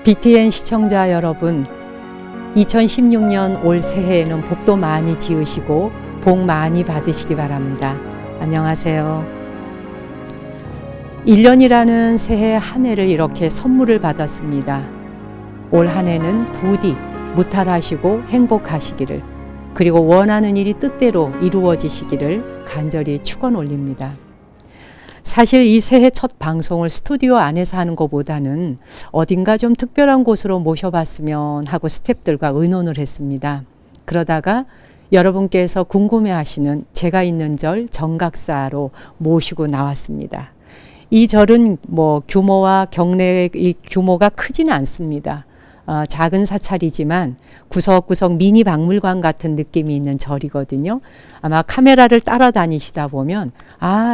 BTN 시청자 여러분, 2016년 올 새해에는 복도 많이 지으시고 복 많이 받으시기 바랍니다. 안녕하세요. 1년이라는 새해 한 해를 이렇게 선물을 받았습니다. 올 한 해는 부디 무탈하시고 행복하시기를, 그리고 원하는 일이 뜻대로 이루어지시기를 간절히 축원 올립니다. 사실 이 새해 첫 방송을 스튜디오 안에서 하는 것보다는 어딘가 좀 특별한 곳으로 모셔봤으면 하고 스태프들과 의논을 했습니다. 그러다가 여러분께서 궁금해하시는 제가 있는 절 정각사로 모시고 나왔습니다. 이 절은 규모와 경내의 이 규모가 크지는 않습니다. 작은 사찰이지만 구석구석 미니 박물관 같은 느낌이 있는 절이거든요. 아마 카메라를 따라다니시다 보면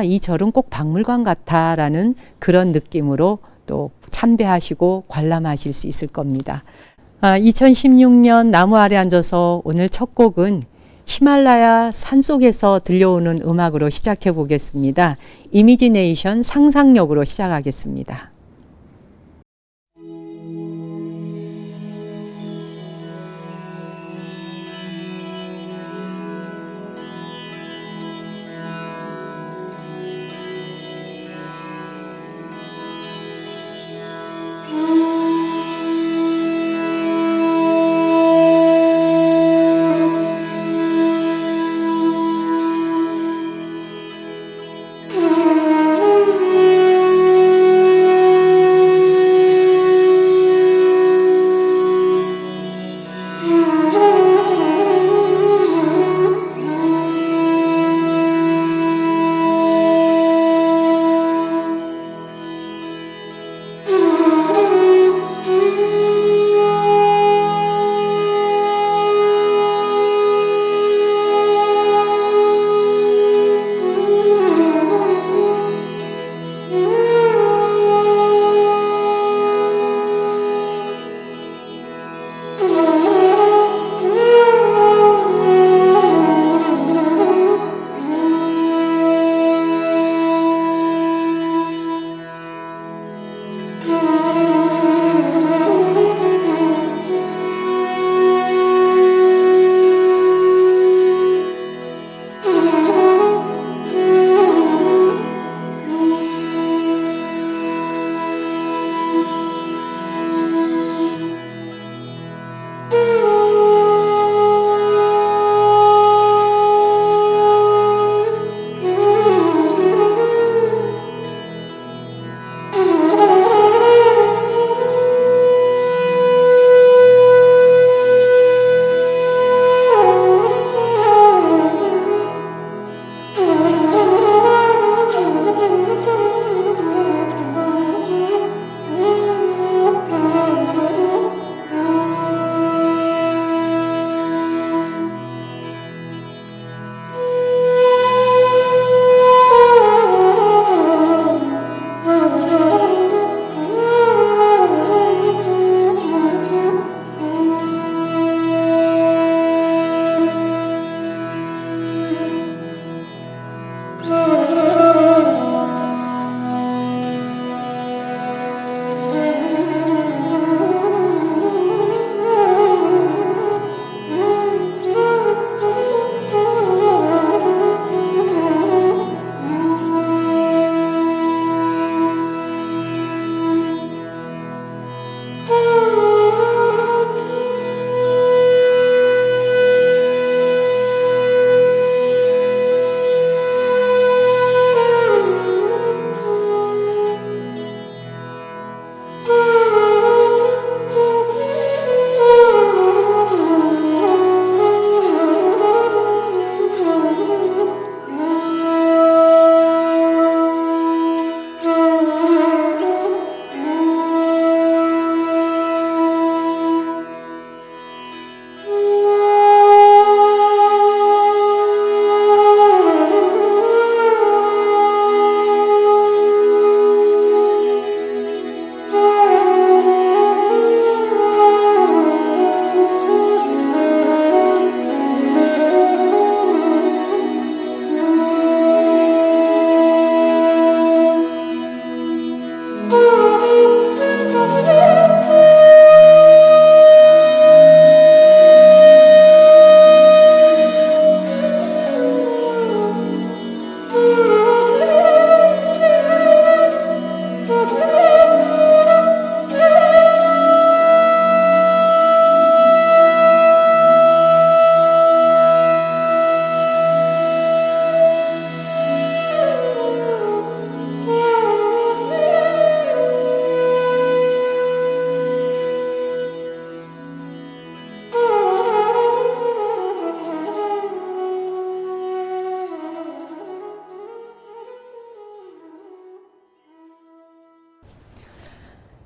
이 절은 꼭 박물관 같아라는 그런 느낌으로 또 참배하시고 관람하실 수 있을 겁니다. 2016년 나무 아래 앉아서 오늘 첫 곡은 히말라야 산속에서 들려오는 음악으로 시작해 보겠습니다. 이미지네이션 상상력으로 시작하겠습니다.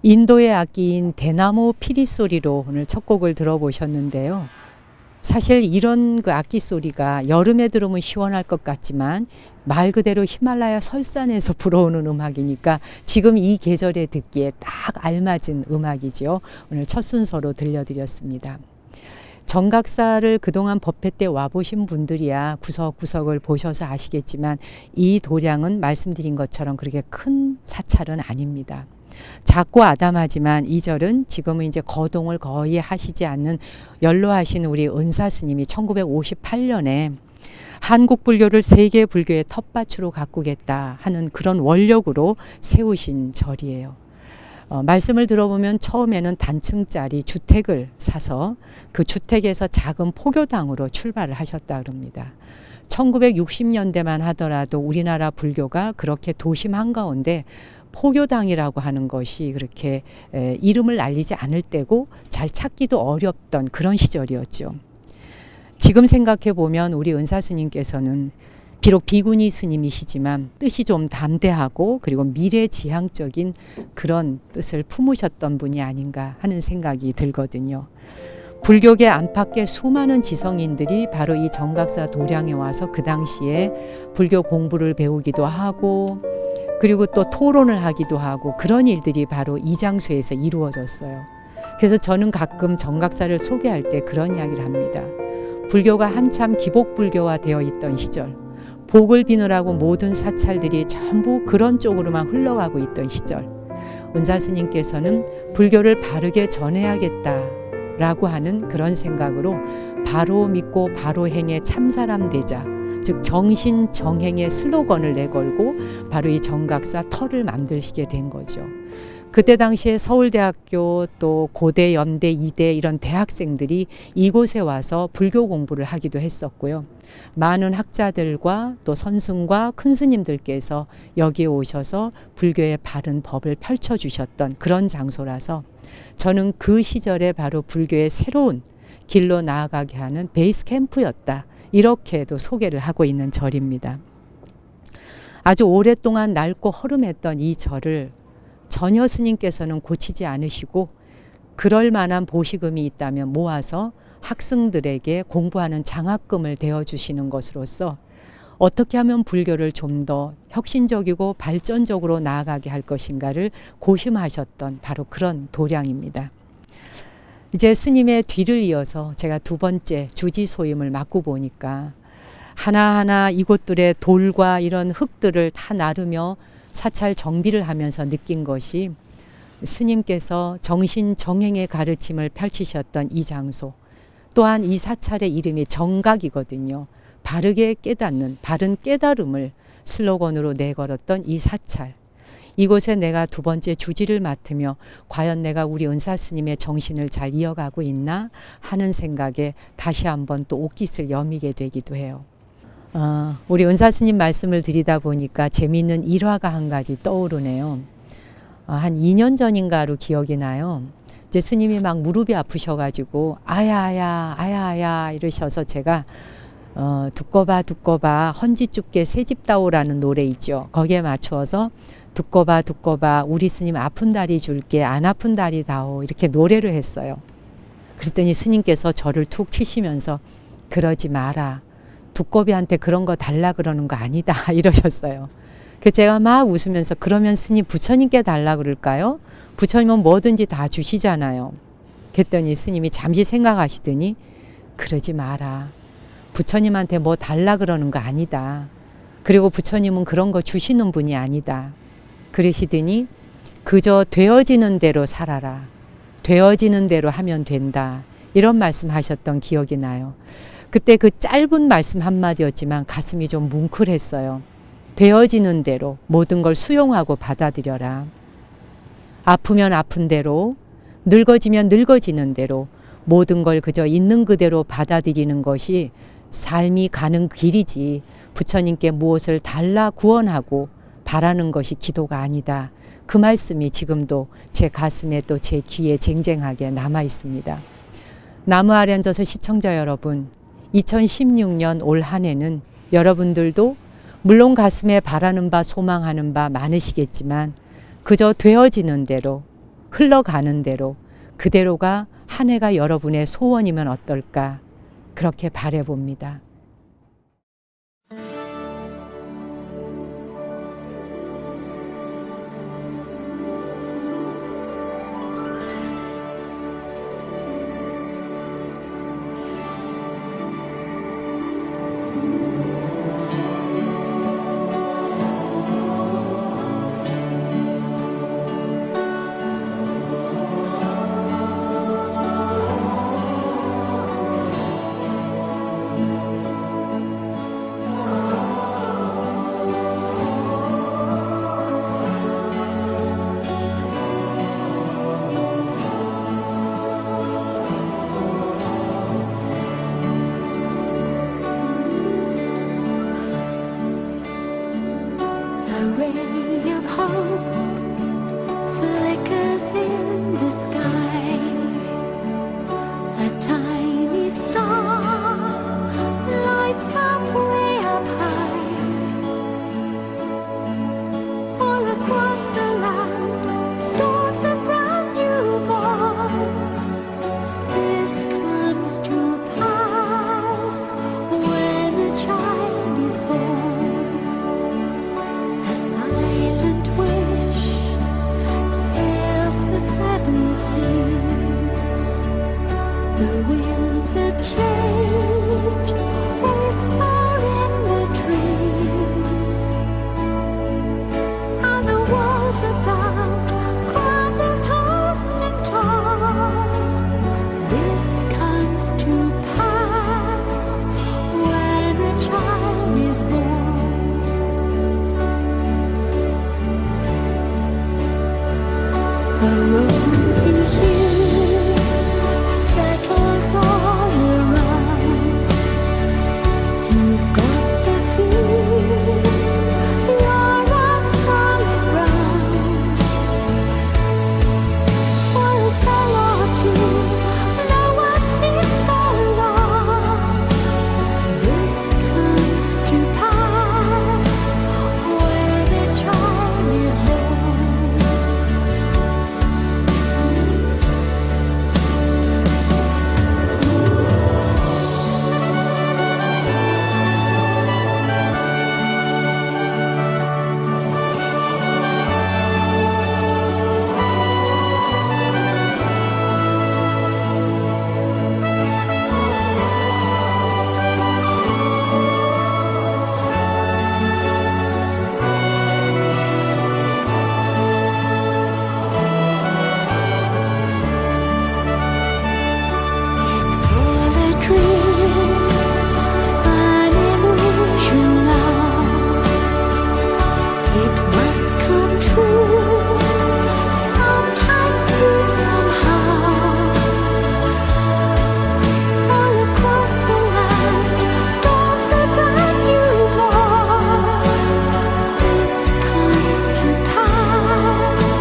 인도의 악기인 대나무 피리 소리로 오늘 첫 곡을 들어보셨는데요. 사실 이런 그 악기 소리가 여름에 들으면 시원할 것 같지만 말 그대로 히말라야 설산에서 불어오는 음악이니까 지금 이 계절에 듣기에 딱 알맞은 음악이죠. 오늘 첫 순서로 들려드렸습니다. 정각사를 그동안 법회 때 와보신 분들이야 구석구석을 보셔서 아시겠지만 이 도량은 말씀드린 것처럼 그렇게 큰 사찰은 아닙니다. 작고 아담하지만 이 절은 지금은 이제 거동을 거의 하시지 않는 연로하신 우리 은사 스님이 1958년에 한국 불교를 세계 불교의 텃밭으로 가꾸겠다 하는 그런 원력으로 세우신 절이에요. 말씀을 들어보면 처음에는 단층짜리 주택을 사서 그 주택에서 작은 포교당으로 출발을 하셨다 그럽니다. 1960년대만 하더라도 우리나라 불교가 그렇게 도심 한가운데 포교당이라고 하는 것이 그렇게 이름을 알리지 않을 때고 잘 찾기도 어렵던 그런 시절이었죠. 지금 생각해 보면 우리 은사 스님께서는 비록 비구니 스님이시지만 뜻이 좀 담대하고 그리고 미래지향적인 그런 뜻을 품으셨던 분이 아닌가 하는 생각이 들거든요. 불교계 안팎의 수많은 지성인들이 바로 이 정각사 도량에 와서 그 당시에 불교 공부를 배우기도 하고 그리고 또 토론을 하기도 하고 그런 일들이 바로 이 장소에서 이루어졌어요. 그래서 저는 가끔 정각사를 소개할 때 그런 이야기를 합니다. 불교가 한참 기복불교화 되어 있던 시절, 복을 비누라고 모든 사찰들이 전부 그런 쪽으로만 흘러가고 있던 시절, 은사 스님께서는 불교를 바르게 전해야겠다라고 하는 그런 생각으로 바로 믿고 바로 행에 참사람 되자, 즉 정신정행의 슬로건을 내걸고 바로 이 정각사 터를 만드시게 된 거죠. 그때 당시에 서울대학교 또 고대, 연대, 이대 이런 대학생들이 이곳에 와서 불교 공부를 하기도 했었고요. 많은 학자들과 또 선승과 큰 스님들께서 여기에 오셔서 불교의 바른 법을 펼쳐주셨던 그런 장소라서 저는 그 시절에 바로 불교의 새로운 길로 나아가게 하는 베이스 캠프였다. 이렇게도 소개를 하고 있는 절입니다. 아주 오랫동안 낡고 허름했던 이 절을 전혀 스님께서는 고치지 않으시고 그럴 만한 보시금이 있다면 모아서 학생들에게 공부하는 장학금을 대어주시는 것으로서 어떻게 하면 불교를 좀 더 혁신적이고 발전적으로 나아가게 할 것인가를 고심하셨던 바로 그런 도량입니다. 이제 스님의 뒤를 이어서 제가 두 번째 주지 소임을 맡고 보니까 하나하나 이곳들의 돌과 이런 흙들을 다 나르며 사찰 정비를 하면서 느낀 것이 스님께서 정신정행의 가르침을 펼치셨던 이 장소, 또한 이 사찰의 이름이 정각이거든요. 바르게 깨닫는, 바른 깨달음을 슬로건으로 내걸었던 이 사찰. 이곳에 내가 두 번째 주지를 맡으며 과연 내가 우리 은사 스님의 정신을 잘 이어가고 있나 하는 생각에 다시 한번 또 옷깃을 여미게 되기도 해요. 우리 은사 스님 말씀을 드리다 보니까 재미있는 일화가 한 가지 떠오르네요. 한 2년 전인가로 기억이 나요. 이제 스님이 막 무릎이 아프셔가지고 아야 이러셔서 제가 두꺼 봐 헌지죽게 새집다오라는 노래 있죠. 거기에 맞추어서 두꺼 봐 우리 스님 아픈 다리 줄게 안 아픈 다리 다오 이렇게 노래를 했어요. 그랬더니 스님께서 저를 툭 치시면서 그러지 마라. 두꺼비한테 그런 거 달라 그러는 거 아니다 이러셨어요. 그래서 제가 막 웃으면서 그러면 스님 부처님께 달라 그럴까요? 부처님은 뭐든지 다 주시잖아요. 그랬더니 스님이 잠시 생각하시더니 그러지 마라. 부처님한테 뭐 달라 그러는 거 아니다. 그리고 부처님은 그런 거 주시는 분이 아니다. 그러시더니 그저 되어지는 대로 살아라. 되어지는 대로 하면 된다. 이런 말씀하셨던 기억이 나요. 그때 그 짧은 말씀 한마디였지만 가슴이 좀 뭉클했어요. 되어지는 대로 모든 걸 수용하고 받아들여라. 아프면 아픈 대로, 늙어지면 늙어지는 대로 모든 걸 그저 있는 그대로 받아들이는 것이 삶이 가는 길이지 부처님께 무엇을 달라 구원하고 바라는 것이 기도가 아니다. 그 말씀이 지금도 제 가슴에 또 제 귀에 쟁쟁하게 남아 있습니다. 나무 아래 앉아서 시청자 여러분, 2016년 올 한 해는 여러분들도 물론 가슴에 바라는 바 소망하는 바 많으시겠지만 그저 되어지는 대로 흘러가는 대로 그대로가 한 해가 여러분의 소원이면 어떨까 그렇게 바라봅니다. A ray of hope flickers in the sky. A tiny star lights up way up high. All across the land dawns a brand new dawn. This comes to pass when a child is born. A silent wish sails the seven seas. The winds of change whisper in the trees, and the walls of doubt crumble, tossed and torn. This comes to pass when a child is born. A rosy hue settles all around. You've got the feel, you're on solid ground. For a spell or two, no one seems forlorn. This comes to pass when a child is born. It's all a dream, an illusion now. It must come true, sometime soon, somehow. All across the land dawns a brand new morn. This comes to pass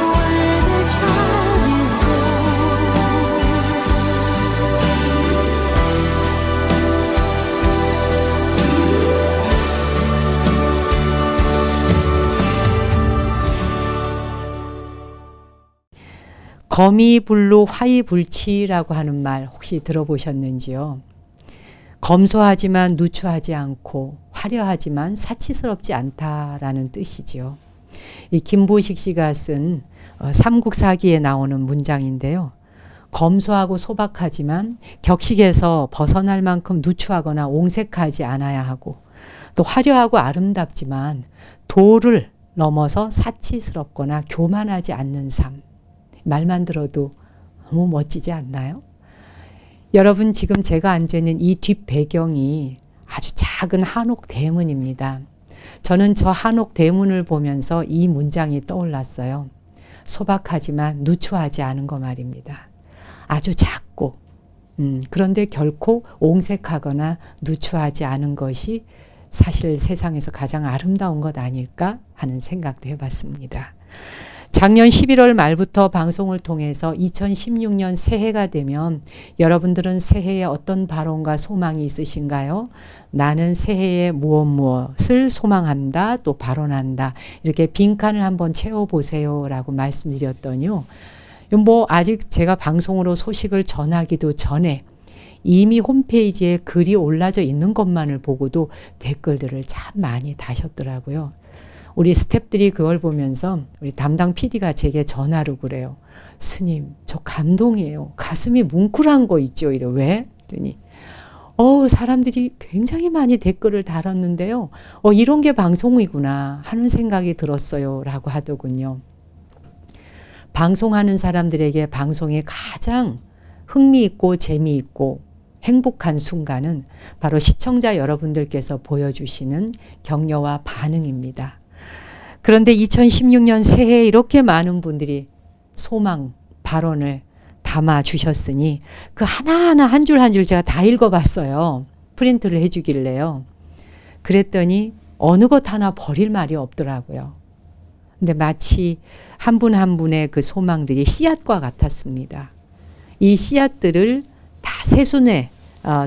when a child is born. 거미불로 화이불치라고 하는 말 혹시 들어보셨는지요? 검소하지만 누추하지 않고 화려하지만 사치스럽지 않다라는 뜻이지요. 이 김보식 씨가 쓴 삼국사기에 나오는 문장인데요. 검소하고 소박하지만 격식에서 벗어날 만큼 누추하거나 옹색하지 않아야 하고, 또 화려하고 아름답지만 도를 넘어서 사치스럽거나 교만하지 않는 삶. 말만 들어도 너무 멋지지 않나요? 여러분, 지금 제가 앉아있는 이 뒷 배경이 아주 작은 한옥 대문입니다. 저는 저 한옥 대문을 보면서 이 문장이 떠올랐어요. 소박하지만 누추하지 않은 거 말입니다. 아주 작고 그런데 결코 옹색하거나 누추하지 않은 것이 사실 세상에서 가장 아름다운 것 아닐까 하는 생각도 해봤습니다. 작년 11월 말부터 방송을 통해서 2016년 새해가 되면 여러분들은 새해에 어떤 발언과 소망이 있으신가요? 나는 새해에 무엇을 소망한다, 또 발언한다. 이렇게 빈칸을 한번 채워보세요 라고 말씀드렸더니요. 뭐 아직 제가 방송으로 소식을 전하기도 전에 이미 홈페이지에 글이 올라져 있는 것만을 보고도 댓글들을 참 많이 다셨더라고요. 우리 스태프들이 그걸 보면서 우리 담당 PD가 제게 전화로 그래요. 스님, 저 감동이에요. 가슴이 뭉클한 거 있죠. 이래. 왜? 그랬더니 사람들이 굉장히 많이 댓글을 달았는데요. 이런 게 방송이구나 하는 생각이 들었어요. 라고 하더군요. 방송하는 사람들에게 방송에 가장 흥미있고 재미있고 행복한 순간은 바로 시청자 여러분들께서 보여주시는 격려와 반응입니다. 그런데 2016년 새해에 이렇게 많은 분들이 소망, 발언을 담아주셨으니 그 하나하나 한 줄 한 줄 제가 다 읽어봤어요. 프린트를 해주길래요. 그랬더니 어느 것 하나 버릴 말이 없더라고요. 근데 마치 한 분 한 분의 그 소망들이 씨앗과 같았습니다. 이 씨앗들을 다 새순에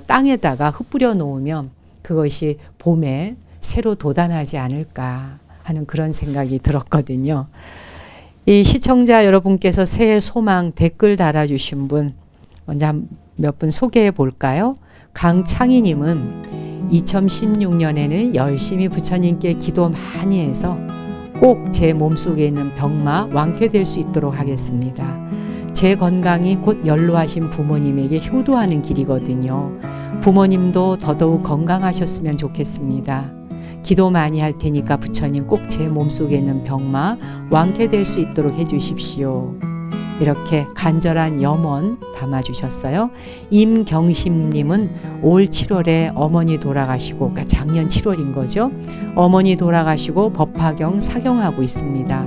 땅에다가 흩뿌려 놓으면 그것이 봄에 새로 돋아나지 않을까 하는 그런 생각이 들었거든요. 이 시청자 여러분께서 새해 소망 댓글 달아주신 분 먼저 몇 분 소개해 볼까요? 강창희님은 2016년에는 열심히 부처님께 기도 많이 해서 꼭 제 몸속에 있는 병마 완쾌될 수 있도록 하겠습니다. 제 건강이 곧 연로하신 부모님에게 효도하는 길이거든요. 부모님도 더더욱 건강하셨으면 좋겠습니다. 기도 많이 할 테니까 부처님 꼭 제 몸속에 있는 병마 완쾌될 수 있도록 해주십시오. 이렇게 간절한 염원 담아주셨어요. 임경심님은 올 7월에 어머니 돌아가시고, 그러니까 작년 7월인 거죠. 어머니 돌아가시고 법화경 사경하고 있습니다.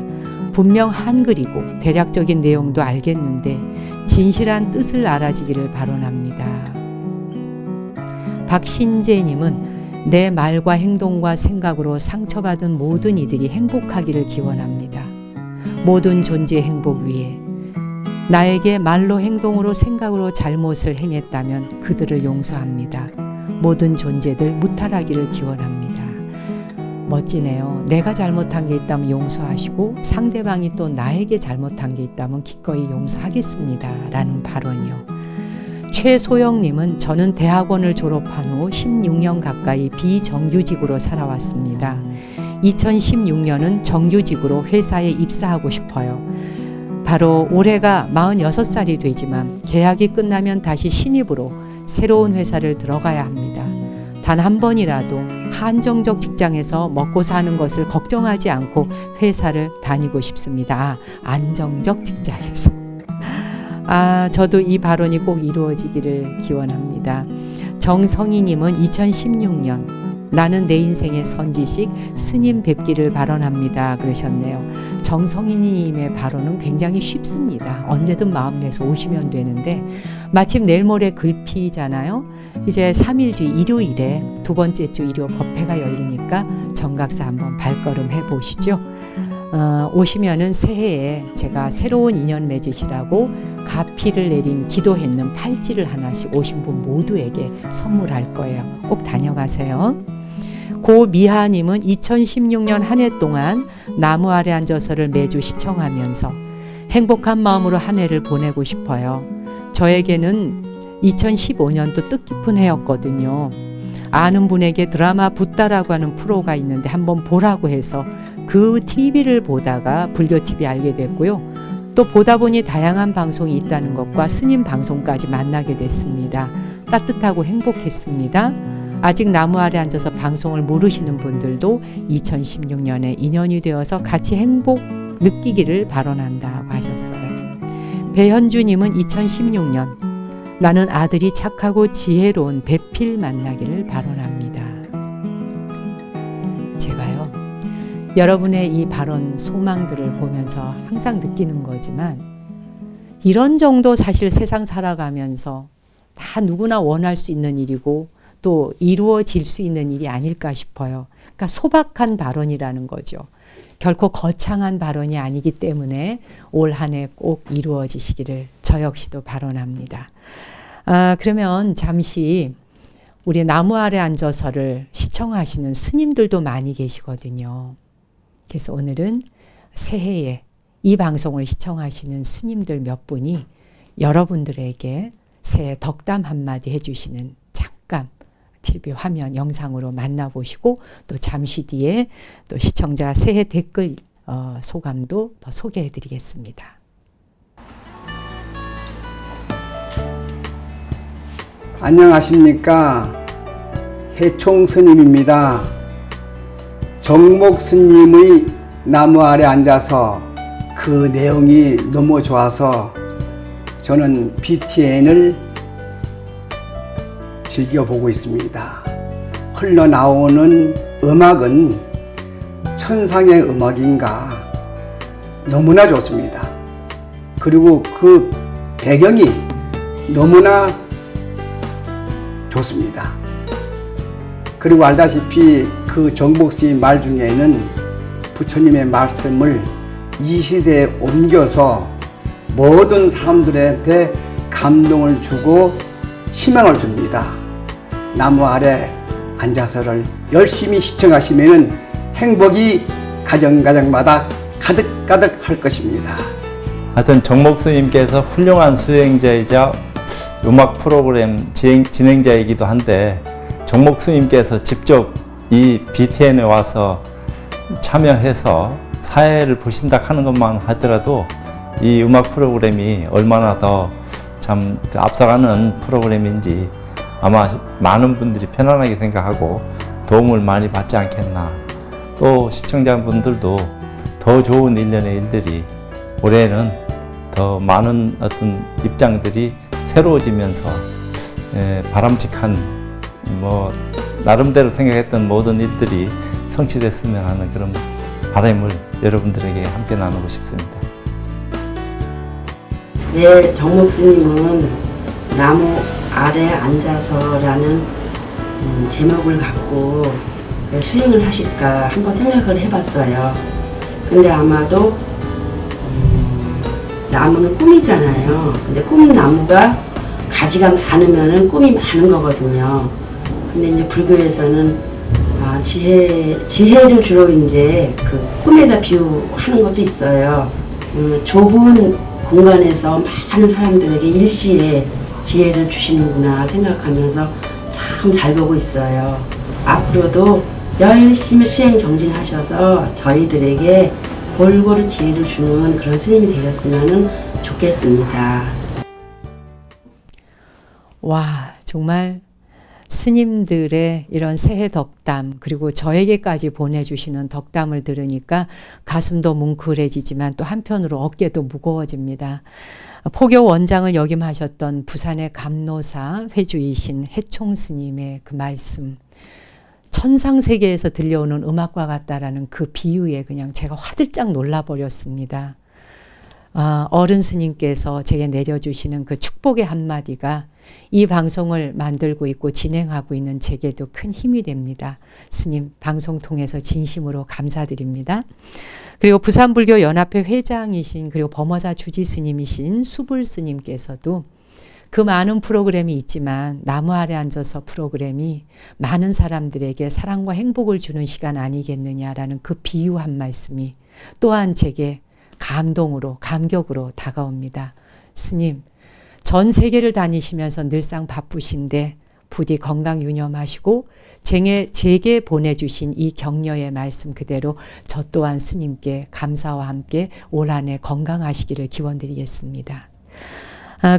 분명 한글이고 대략적인 내용도 알겠는데 진실한 뜻을 알아지기를 바라랍니다. 박신재님은 내 말과 행동과 생각으로 상처받은 모든 이들이 행복하기를 기원합니다. 모든 존재의 행복 위에 나에게 말로 행동으로 생각으로 잘못을 행했다면 그들을 용서합니다. 모든 존재들 무탈하기를 기원합니다. 멋지네요. 내가 잘못한 게 있다면 용서하시고 상대방이 또 나에게 잘못한 게 있다면 기꺼이 용서하겠습니다. 라는 발언이요. 최소영님은 저는 대학원을 졸업한 후 16년 가까이 비정규직으로 살아왔습니다. 2016년은 정규직으로 회사에 입사하고 싶어요. 바로 올해가 46살이 되지만 계약이 끝나면 다시 신입으로 새로운 회사를 들어가야 합니다. 단 한 번이라도 한정적 직장에서 먹고 사는 것을 걱정하지 않고 회사를 다니고 싶습니다. 안정적 직장에서. 저도 이 발언이 꼭 이루어지기를 기원합니다. 정성희님은 2016년 나는 내 인생의 선지식 스님 뵙기를 발언합니다. 그러셨네요. 정성희님의 발언은 굉장히 쉽습니다. 언제든 마음 내서 오시면 되는데 마침 내일 모레 글피잖아요. 이제 3일 뒤 일요일에 두 번째 주 일요 법회가 열리니까 정각사 한번 발걸음 해보시죠. 오시면은 새해에 제가 새로운 인연 맺으시라고 가피를 내린 기도했는 팔찌를 하나씩 오신 분 모두에게 선물할 거예요. 꼭 다녀가세요. 고미하님은 2016년 한 해 동안 나무 아래 앉아서를 매주 시청하면서 행복한 마음으로 한 해를 보내고 싶어요. 저에게는 2015년도 뜻깊은 해였거든요. 아는 분에게 드라마 붓다라고 하는 프로가 있는데 한번 보라고 해서 그 TV를 보다가 불교 TV 알게 됐고요. 또 보다 보니 다양한 방송이 있다는 것과 스님 방송까지 만나게 됐습니다. 따뜻하고 행복했습니다. 아직 나무 아래 앉아서 방송을 모르시는 분들도 2016년에 인연이 되어서 같이 행복 느끼기를 발언한다고 하셨어요. 배현주님은 2016년 나는 아들이 착하고 지혜로운 배필 만나기를 발언합니다. 제가요, 여러분의 이 발언 소망들을 보면서 항상 느끼는 거지만 이런 정도 사실 세상 살아가면서 다 누구나 원할 수 있는 일이고 또 이루어질 수 있는 일이 아닐까 싶어요. 그러니까 소박한 발언이라는 거죠. 결코 거창한 발언이 아니기 때문에 올 한 해 꼭 이루어지시기를 저 역시도 발언합니다. 그러면 잠시 우리 나무 아래 앉아서를 시청하시는 스님들도 많이 계시거든요. 그래서 오늘은 새해에 이 방송을 시청하시는 스님들 몇 분이 여러분들에게 새해 덕담 한마디 해주시는 잠깐 TV 화면 영상으로 만나보시고 또 잠시 뒤에 또 시청자 새해 댓글 소감도 더 소개해드리겠습니다. 안녕하십니까. 해총 스님입니다. 정목 스님의 나무 아래 앉아서 그 내용이 너무 좋아서 저는 BTN을 즐겨보고 있습니다. 흘러나오는 음악은 천상의 음악인가 너무나 좋습니다. 그리고 그 배경이 너무나 좋습니다. 그리고 알다시피 그 정복 스님 말 중에는 부처님의 말씀을 이 시대에 옮겨서 모든 사람들한테 감동을 주고 희망을 줍니다. 나무 아래 앉아서를 열심히 시청하시면 행복이 가정가정마다 가득가득 할 것입니다. 하여튼 정목 스님께서 훌륭한 수행자이자 음악 프로그램 진행자이기도 한데 정목 스님께서 직접 이 BTN에 와서 참여해서 사회를 보신다 하는 것만 하더라도 이 음악 프로그램이 얼마나 더 참 앞서가는 프로그램인지 아마 많은 분들이 편안하게 생각하고 도움을 많이 받지 않겠나. 또 시청자분들도 더 좋은 일련의 일들이 올해는 더 많은 어떤 입장들이 새로워지면서 바람직한 나름대로 생각했던 모든 일들이 성취됐으면 하는 그런 바람을 여러분들에게 함께 나누고 싶습니다. 네, 정목 스님은 나무 아래 앉아서라는 제목을 갖고 왜 수행을 하실까 한번 생각을 해봤어요. 근데 아마도 나무는 꿈이잖아요. 근데 꿈나무가 가지가 많으면은 꿈이 많은 거거든요. 근데 이제 불교에서는 지혜를 주로 이제 그 꿈에다 비유하는 것도 있어요. 좁은 공간에서 많은 사람들에게 일시에 지혜를 주시는구나 생각하면서 참 잘 보고 있어요. 앞으로도 열심히 수행 정진하셔서 저희들에게 골고루 지혜를 주는 그런 스님이 되셨으면 좋겠습니다. 와, 정말 스님들의 이런 새해 덕담 그리고 저에게까지 보내주시는 덕담을 들으니까 가슴도 뭉클해지지만 또 한편으로 어깨도 무거워집니다. 포교 원장을 역임하셨던 부산의 감노사 회주이신 해총 스님의 그 말씀, 천상세계에서 들려오는 음악과 같다라는 그 비유에 그냥 제가 화들짝 놀라버렸습니다. 어른 스님께서 제게 내려주시는 그 축복의 한마디가 이 방송을 만들고 있고 진행하고 있는 제게도 큰 힘이 됩니다. 스님 방송 통해서 진심으로 감사드립니다. 그리고 부산불교연합회 회장이신 그리고 범어사 주지 스님이신 수불 스님께서도 그 많은 프로그램이 있지만 나무 아래 앉아서 프로그램이 많은 사람들에게 사랑과 행복을 주는 시간 아니겠느냐라는 그 비유 한 말씀이 또한 제게 감격으로 다가옵니다. 스님, 전 세계를 다니시면서 늘상 바쁘신데 부디 건강 유념하시고 제게 보내주신 이 격려의 말씀 그대로 저 또한 스님께 감사와 함께 올 한 해 건강하시기를 기원드리겠습니다.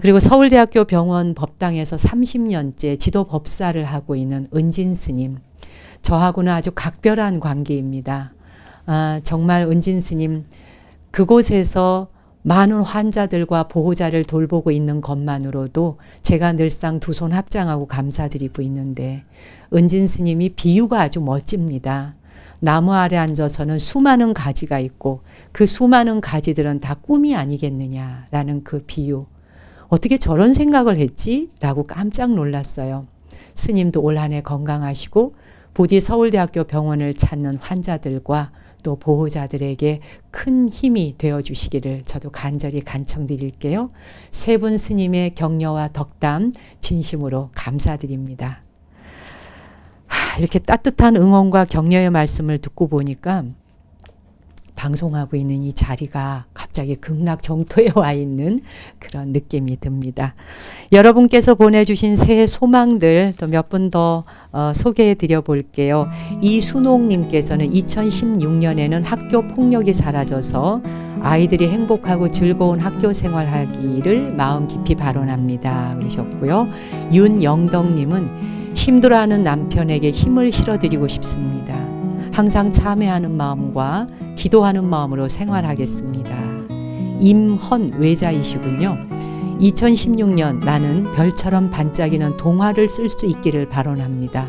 그리고 서울대학교 병원 법당에서 30년째 지도 법사를 하고 있는 은진 스님, 저하고는 아주 각별한 관계입니다. 정말 은진 스님 그곳에서 많은 환자들과 보호자를 돌보고 있는 것만으로도 제가 늘상 두 손 합장하고 감사드리고 있는데 은진 스님이 비유가 아주 멋집니다. 나무 아래 앉아서는 수많은 가지가 있고 그 수많은 가지들은 다 꿈이 아니겠느냐라는 그 비유. 어떻게 저런 생각을 했지? 라고 깜짝 놀랐어요. 스님도 올 한 해 건강하시고 부디 서울대학교 병원을 찾는 환자들과 또 보호자들에게 큰 힘이 되어 주시기를 저도 간절히 간청드릴게요. 세 분 스님의 격려와 덕담 진심으로 감사드립니다. 이렇게 따뜻한 응원과 격려의 말씀을 듣고 보니까 방송하고 있는 이 자리가 갑자기 극락정토에 와 있는 그런 느낌이 듭니다. 여러분께서 보내주신 새해 소망들 또 몇 분 더 소개해 드려 볼게요. 이순옥님께서는 2016년에는 학교 폭력이 사라져서 아이들이 행복하고 즐거운 학교 생활하기를 마음 깊이 바라랍니다. 그러셨고요. 윤영덕님은 힘들어하는 남편에게 힘을 실어드리고 싶습니다. 항상 참회하는 마음과 기도하는 마음으로 생활하겠습니다. 임헌 외자이시군요. 2016년 나는 별처럼 반짝이는 동화를 쓸 수 있기를 바라랍니다.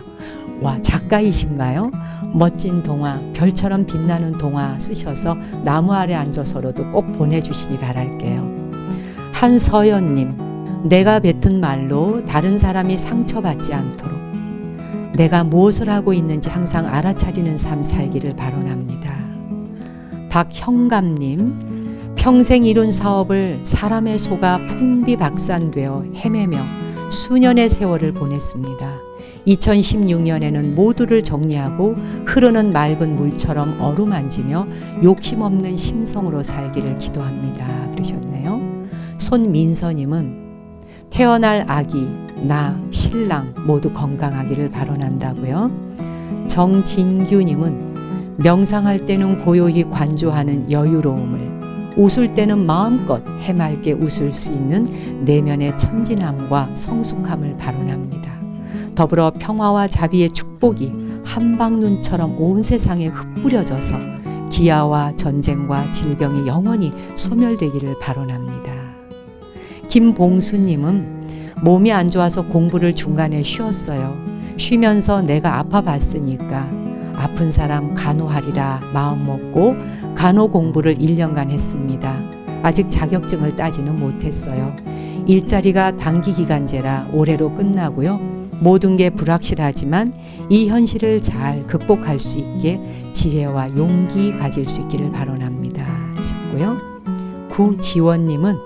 와, 작가이신가요? 멋진 동화, 별처럼 빛나는 동화 쓰셔서 나무 아래 앉아서라도 꼭 보내주시기 바랄게요. 한서연님, 내가 뱉은 말로 다른 사람이 상처받지 않도록 내가 무엇을 하고 있는지 항상 알아차리는 삶 살기를 바라랍니다. 박형감님, 평생 이룬 사업을 사람의 속아 풍비박산되어 헤매며 수년의 세월을 보냈습니다. 2016년에는 모두를 정리하고 흐르는 맑은 물처럼 어루만지며 욕심 없는 심성으로 살기를 기도합니다. 그러셨네요. 손민서님은 태어날 아기, 나, 신랑 모두 건강하기를 바라난다고요. 정진규님은 명상할 때는 고요히 관조하는 여유로움을, 웃을 때는 마음껏 해맑게 웃을 수 있는 내면의 천진함과 성숙함을 바라납니다. 더불어 평화와 자비의 축복이 한방눈처럼 온 세상에 흩뿌려져서 기아와 전쟁과 질병이 영원히 소멸되기를 바라납니다. 김봉수님은 몸이 안 좋아서 공부를 중간에 쉬었어요. 쉬면서 내가 아파봤으니까 아픈 사람 간호하리라 마음먹고 간호 공부를 1년간 했습니다. 아직 자격증을 따지는 못했어요. 일자리가 단기 기간제라 올해로 끝나고요. 모든 게 불확실하지만 이 현실을 잘 극복할 수 있게 지혜와 용기 가질 수 있기를 바라랍니다. 하셨고요. 구지원님은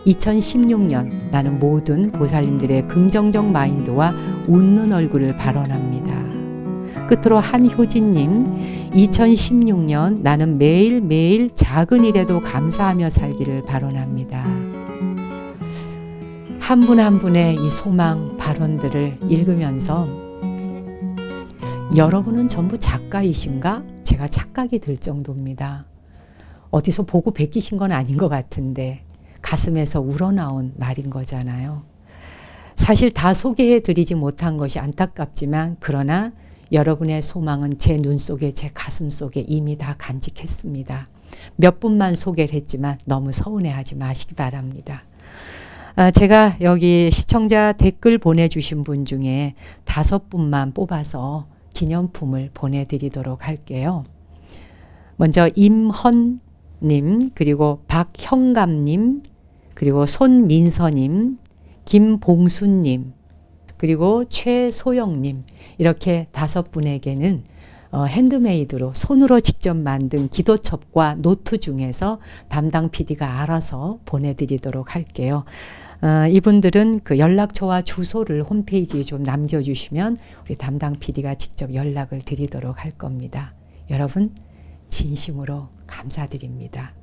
2016년 나는 모든 보살님들의 긍정적 마인드와 웃는 얼굴을 발언합니다. 끝으로 한효진님, 2016년 나는 매일매일 작은 일에도 감사하며 살기를 발언합니다. 한 분 한 분의 이 소망 발언들을 읽으면서 여러분은 전부 작가이신가? 제가 착각이 들 정도입니다. 어디서 보고 베끼신 건 아닌 것 같은데 가슴에서 우러나온 말인 거잖아요. 사실 다 소개해 드리지 못한 것이 안타깝지만 그러나 여러분의 소망은 제 눈 속에 제 가슴 속에 이미 다 간직했습니다. 몇 분만 소개를 했지만 너무 서운해하지 마시기 바랍니다. 제가 여기 시청자 댓글 보내주신 분 중에 5분만 뽑아서 기념품을 보내드리도록 할게요. 먼저 임헌님, 그리고 박형감님, 그리고 손민서님, 김봉수님, 그리고 최소영님, 이렇게 5분에게는 핸드메이드로 손으로 직접 만든 기도첩과 노트 중에서 담당 PD가 알아서 보내드리도록 할게요. 이분들은 그 연락처와 주소를 홈페이지에 좀 남겨주시면 우리 담당 PD가 직접 연락을 드리도록 할 겁니다. 여러분 진심으로 감사드립니다.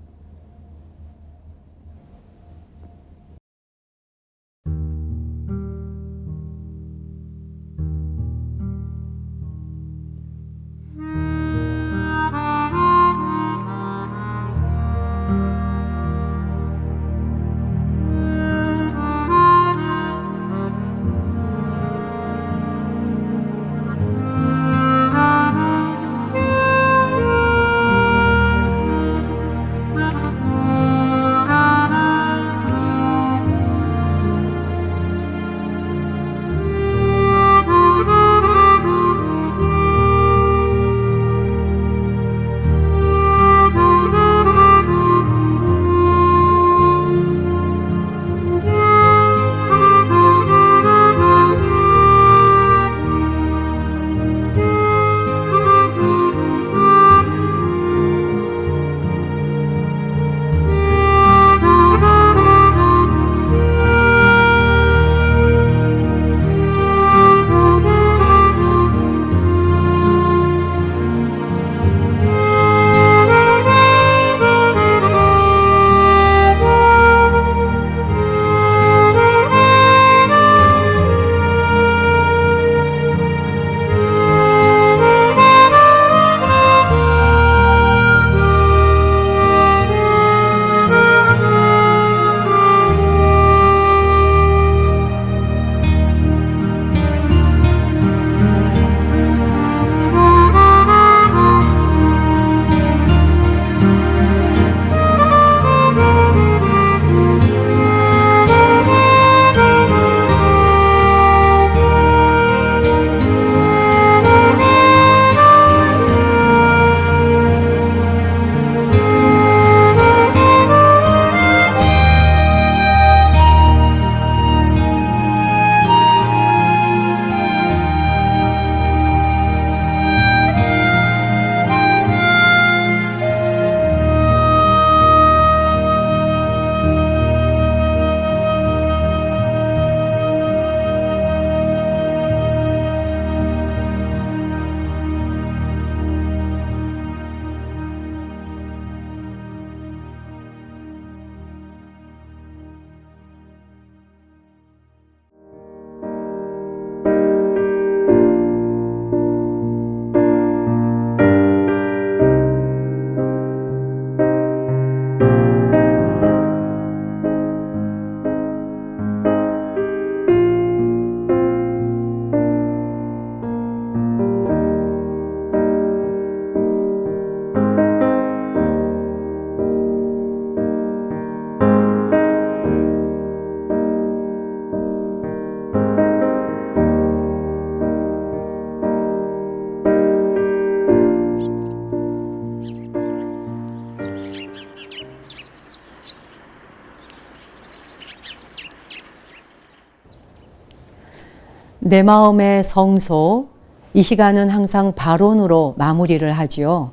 내 마음의 성소, 이 시간은 항상 발언으로 마무리를 하지요.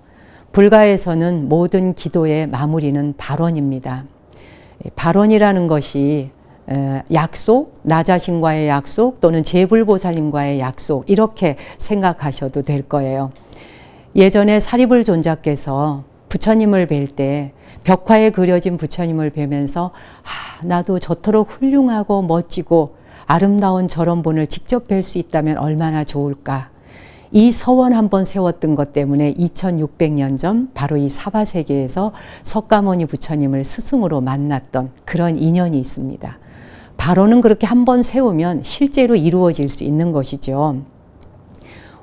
불가에서는 모든 기도의 마무리는 발언입니다. 발언이라는 것이 약속, 나 자신과의 약속 또는 제불보살님과의 약속 이렇게 생각하셔도 될 거예요. 예전에 사리불 존자께서 부처님을 뵐 때 벽화에 그려진 부처님을 뵈면서 나도 저토록 훌륭하고 멋지고 아름다운 저런 분을 직접 뵐 수 있다면 얼마나 좋을까. 이 서원 한번 세웠던 것 때문에 2600년 전 바로 이 사바세계에서 석가모니 부처님을 스승으로 만났던 그런 인연이 있습니다. 발언은 그렇게 한번 세우면 실제로 이루어질 수 있는 것이죠.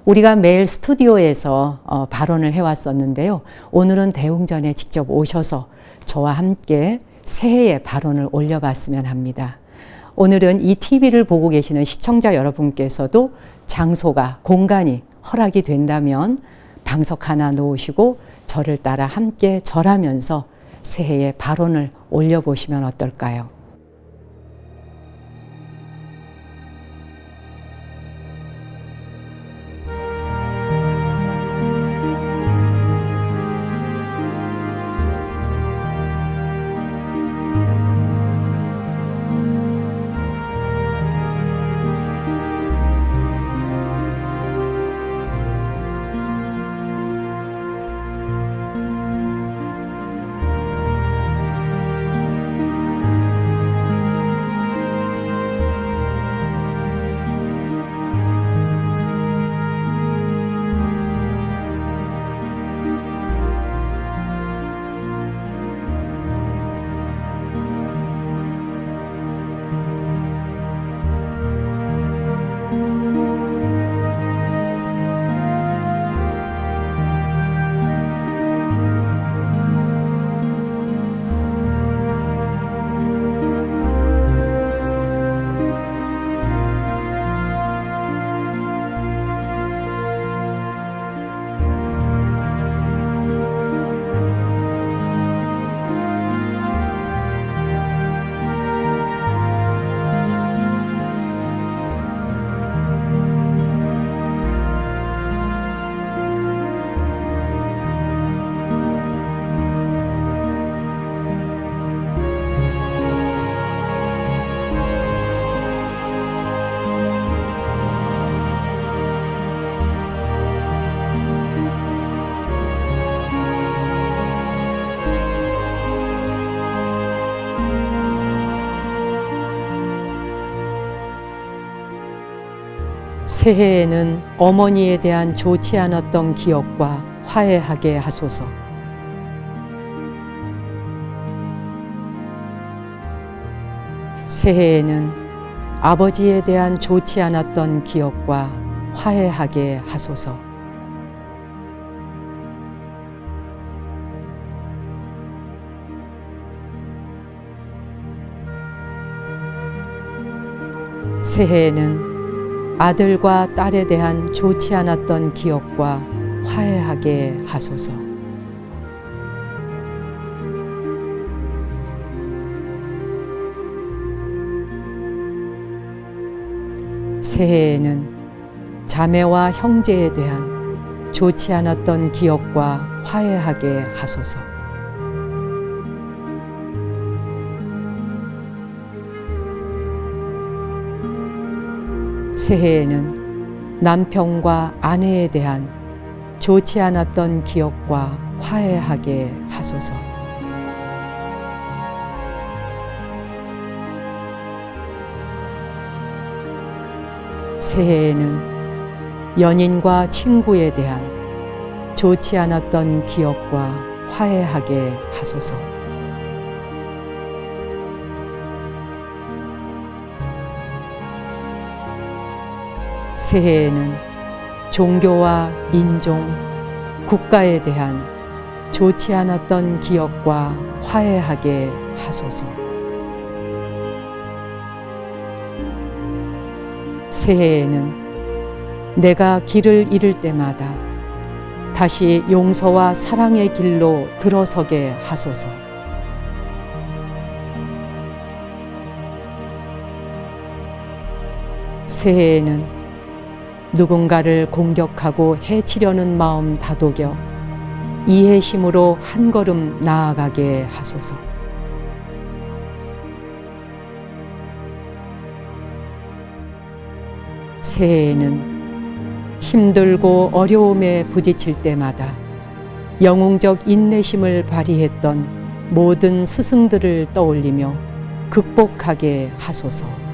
우리가 매일 스튜디오에서 발언을 해왔었는데요. 오늘은 대웅전에 직접 오셔서 저와 함께 새해의 발언을 올려봤으면 합니다. 오늘은 이 TV를 보고 계시는 시청자 여러분께서도 장소가, 공간이 허락이 된다면 방석 하나 놓으시고 저를 따라 함께 절하면서 새해의 발언을 올려보시면 어떨까요? 새해에는 어머니에 대한 좋지 않았던 기억과 화해하게 하소서. 새해에는 아버지에 대한 좋지 않았던 기억과 화해하게 하소서. 새해에는 아들과 딸에 대한 좋지 않았던 기억과 화해하게 하소서. 새해에는 자매와 형제에 대한 좋지 않았던 기억과 화해하게 하소서. 새해에는 남편과 아내에 대한 좋지 않았던 기억과 화해하게 하소서. 새해에는 연인과 친구에 대한 좋지 않았던 기억과 화해하게 하소서. 새해에는 종교와 인종, 국가에 대한 좋지 않았던 기억과 화해하게 하소서. 새해에는 내가 길을 잃을 때마다 다시 용서와 사랑의 길로 들어서게 하소서. 새해에는 누군가를 공격하고 해치려는 마음 다독여 이해심으로 한 걸음 나아가게 하소서. 새해에는 힘들고 어려움에 부딪힐 때마다 영웅적 인내심을 발휘했던 모든 스승들을 떠올리며 극복하게 하소서.